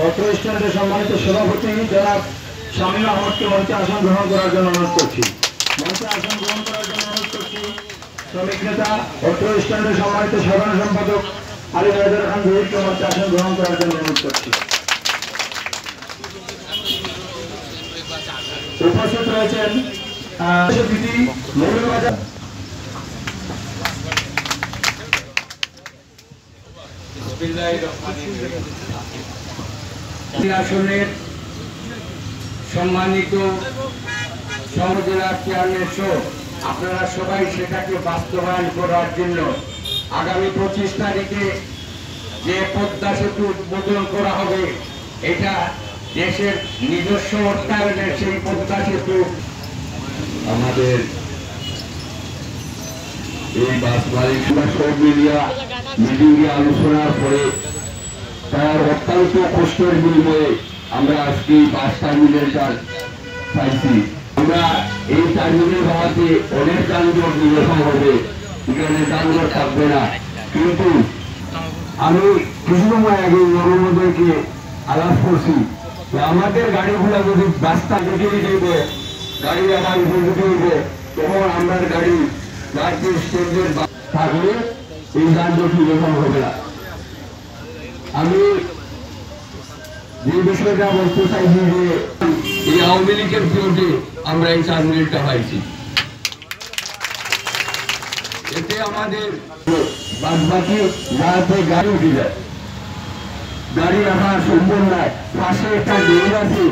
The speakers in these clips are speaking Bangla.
অত্র স্ট্যান্ডের সম্মানিত সভাপতি জনাব শামীম আহমদকে মঞ্চে আসন গ্রহণ করার জন্য অনুরোধ করছি। মঞ্চে আসন গ্রহণ করার জন্য অনুরোধ করছি শ্রমিক নেতা অত্র স্ট্যান্ডের সম্মানিত সাধারণ সম্পাদক আলী হায়দার খান জহিরকে মঞ্চে আসন গ্রহণ করার জন্য অনুরোধ করছি। উপস্থিত রয়েছেন মৌলবাজার আসনের সম্মানিত সমজেলা চেয়ারম্যান সহ আপনারা সবাই সেটাকে বাস্তবায়ন করার জন্য আগামী 25 তারিখে যে পদ্মা সেতু উদ্বোধন করা হবে, এটা দেশের নিজস্ব অর্থায়নের সেই পদ্মা সেতু আমাদের এই বাস মালিকরা সব মিলিয়া মিটিংয়ে আলোচনার পরে তার অত্যন্ত কষ্টের বিনিময়ে আমরা আজকে এই বাস টার্মিনালটা পাইছি। আমরা এই টার্মিনাল হওয়াতে অনেক যানজট নিরসন হবে, এখানে যানজট থাকবে না। কিন্তু আমি কিছু সময় আগে নরেন্দ্রকে আলাপ করছি যে আমাদের গাড়িগুলো যদি রাস্তা কেটে দেবে, গাড়ি আমার উপযোগী হইবে, তখন আমরা গাড়ি জাতীয় স্ট্যান্ডের থাকলে এই যানজট নিরসন হবে না। আমি যে বিষয়টা বলতে চাইছি যে এই আওয়ামী লীগের বিরুদ্ধে আমরা এই টার্মিনালটা পাইছি, এতে আমাদের বাদবাকি রাতে গাড়ি উঠে যায়, গাড়ি রাখা সম্ভব নয়। পাশে একটা ড্রেন আছে,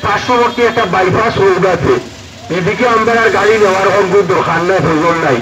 পার্শ্ববর্তী একটা বাইপাস রোড আছে, এদিকে আমরা গাড়ি নেওয়ার কোনো দরকার নাই, প্রয়োজন নাই।